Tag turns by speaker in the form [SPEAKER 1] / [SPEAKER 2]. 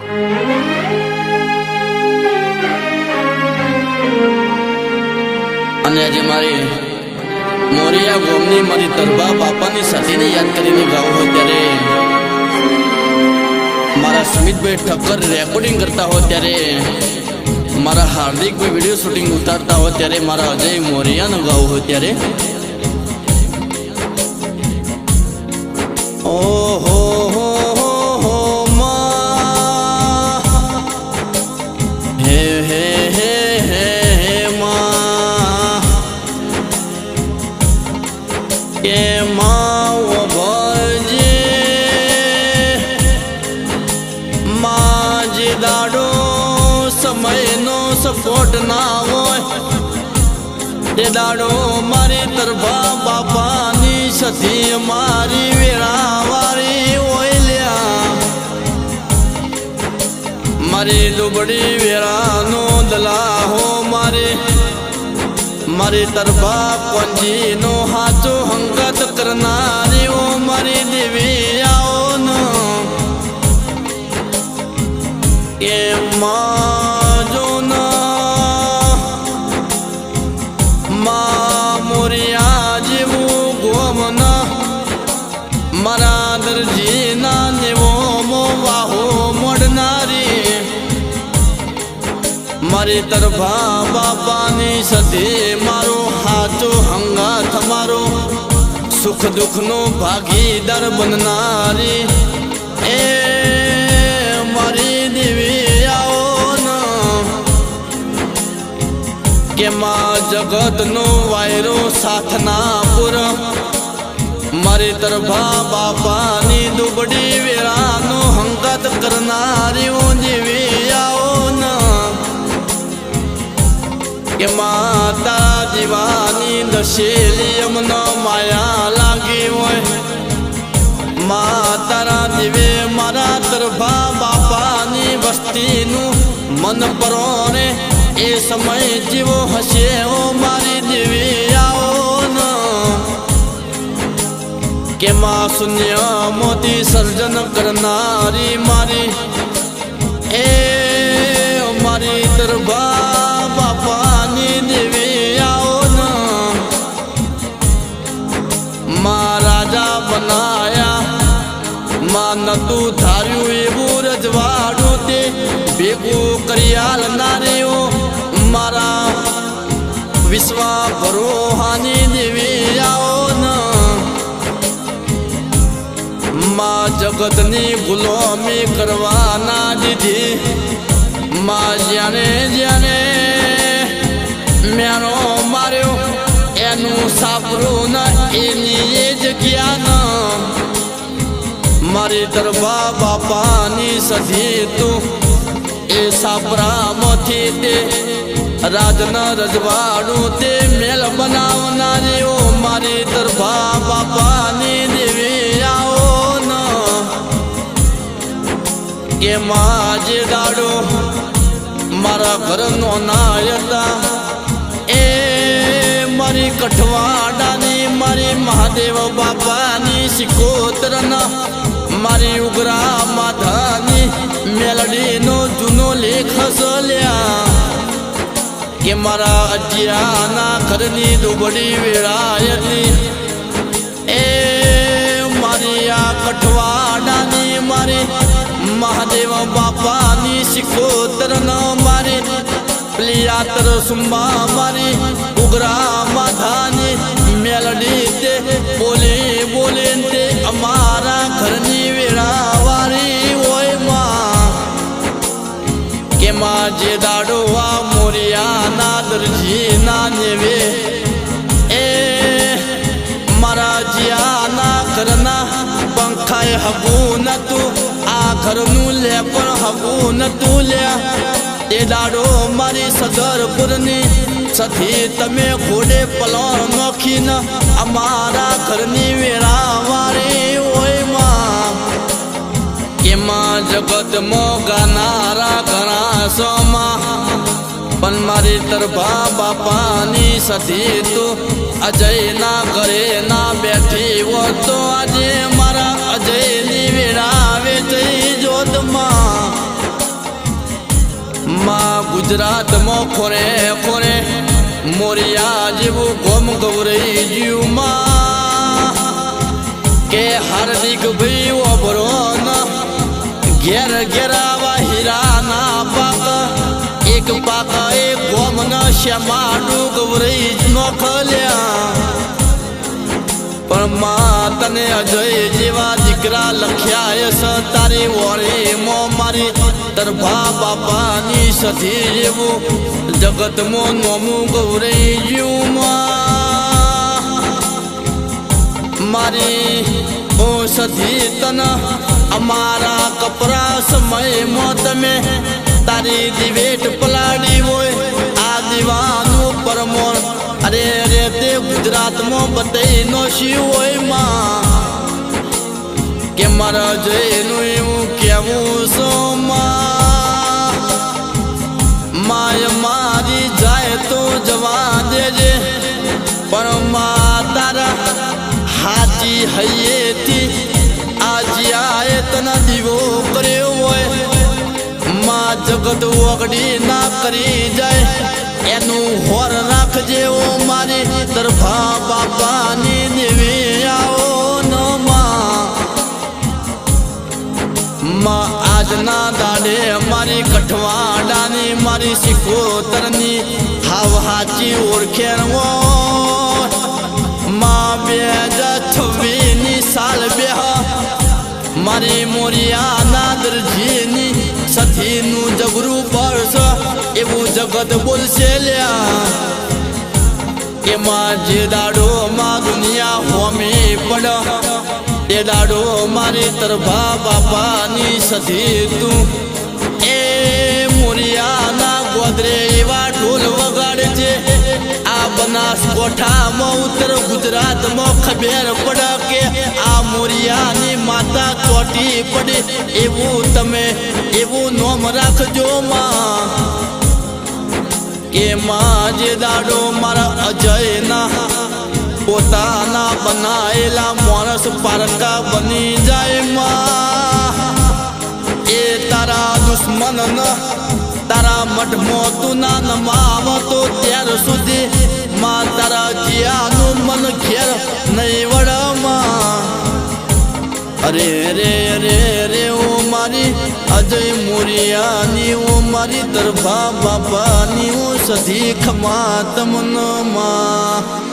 [SPEAKER 1] અને આજે મારી મોરિયા ગોમની મારી તરબા બાપાની સાથેને યાદ કરીને ગાવું હોય ત્યારે મારા સુમિતભાઈ ઠક્કર રેકોર્ડિંગ કરતા હોય ત્યારે મારા હાર્દિકભાઈ વિડીયો શૂટિંગ ઉતારતા હોય ત્યારે મારા અજય મોરિયાને ગાવું હોય ત્યારે ઓહો સપોર્ટ ના હોય તે દાડો મારી તરફા બાપાની સતી મારી વેળા વારી હોય લ્યા મારી દુબળી વેળાનો દલાહો મારી તરફા પંજીનો હાચો હંગત કરનારી ઓ મારી દેવી આવો ન કે મોરિયા જેવું ગોમના મારા દરજીના નેવો વાહો મળનારી મારી તરફા બાપાની સતી મારો હાચો હંગાથ મારો સુખ દુઃખનો ભાગીદાર બનનારી એ મારી દેવી કે માં જગતનો વાયરો સાથના પુર મારી તરફા બાપાની દુબળી વેળાનો હંગાત કરનારીઓ જેવી આવો ન કે માતા જીવાની દશેલી અમને માયા લાગી હોય તારા દેવે મારા તરફા બાપાની વસ્તીનું મન પરોણે એ સમય જીવો હશે ઓ મારી દેવી આવો ન કે માં શૂન્ય મોતી સર્જન કરનારી મારી એ મારી તરફા બાપાની દેવી આવો ન માં રાજા બનાયા માં નતું ધાર્યું એવું રજવાડું તે ભેગું કરી આલનારીઓ મારા વિશ્વા ભરોહાની દેવી આવો ન માં જગતની ગુલામી કરવાના દીધી માં જ્યાને મેનો માર્યો એનું સાપરું ન એની એ જગ્યા ન મારી તરફા બાપાની સધી તું એ સાપરામાંથી તે રાજના રજવાડું તે મેલ બનાવનારીઓ મારી તરફા બાપાની દેવી આવો ન કે માં જે દાડો મારા ઘરનો નાયતા એ મારી કઠવાડાની મારી મહાદેવ બાપાની સિકોતરના મારી ઉગરા માધાની મેલડીનો જૂનો લેખ લ્યા કે મારા અજિયાના ઘરની દુબળી વેળાયતી એ મારી આ કઠવાડાની મારી મહાદેવ બાપાની સિકોતર ન મારી પ્લિયાતર સુંબા મારી ઉગરા માધાની મેલડી તે બોલી તે અમારા ઘરની વેળા વારી હોય માં કે માં જે દાડો આ મોરિયાના દરજીના નેવે એ મારા જીયાના ઘરના પંખાએ હગું નતું આ ઘરનું લે પણ હગું નતું લ્યા એ દાડો મારી સદરપુરની સથી તમે ઘોડે પલો નોખીને અમારા ઘરની વેળા વારી હોય માં કે માં જગતમાં ગાનારા ઘણા સોમાં પણ મારી તરફા બાપાની સધી તું અજય ના ઘરે ના બેઠી હો તો આજે મારા અજયની વેળા વેચી જોતમાં ગુજરાતમાં ખોરે ખોરે મોરિયા જેવું ગોમ ગૌરઈ જીવમાં કે હાર્દિક ભાઈ ઓબરો ના ઘેર ઘેરાવા હીરાના પાક એક પાક એક ગોમ ના શ્યામાડું ગૌરઈ નો ખલ્યા પણ માં તને અજય જેવા દીકરા લખ્યા સ તારી વળી મો મારી તરભા બાપાની સધી જેવું જગતમાં નોમું ગૌરઈ જીવમાં મારી ઓ સધી તન અમારા કપરા સમયમાં તમે તારી દિવેટ પલાડી હોય આ દીવાનું પરમોર અરે રે તે ગુજરાતમાં બતાઈ નો શિવ હોય માં કે મારા જયનું એવું કેવું સો માય મારી જાય તો જવા દેજે પણ માં તારા હાજી હૈયેથી આજ્યાએ તને દીવો કર્યો હોય માં જગત ઓગડી ના કરી જાય એનું હોર રાખજે ઓ મારી તરફા બાપાની દેવી આવો ન માં આજના દાડે મારી કઠવાડાની મારી સિકોતરની હાવ હાચી ઓળખે માં 2026ની સાલ બેહ મારી મોરિયાના દરજીની સથીનું જબરું પડશે એવું જગત બોલશે લ્યા કે માં જે દાડો માં દુનિયા હોમી પડ તે દાડો મારી તરભા બાપાની સધી તું એ મોરિયાના ગોદરે એવા ઢોલ વગાડજે આ બનાસકોઠામાં ઉત્તર ગુજરાતમાં ખબર પડે કે આ મોરિયાની માતા ચોટી પડે એવું તમે એવું નોમ રાખજો માં કે માં જે દાડો મારા અજયના પોતાના બનાયેલા માણસ પારકા બની જાય માં એ તારા દુશ્મન તારા મઠમાં તું ના નમાવતો ત્યાર સુધી માં તારા જીયાનું મન ઘેર નહીં વળમાં અરે રે રે રે ઓ મારી અજય મોરિયાની ઓ મારી તરફા બાપાની ઓ સધી ખમા તમન માં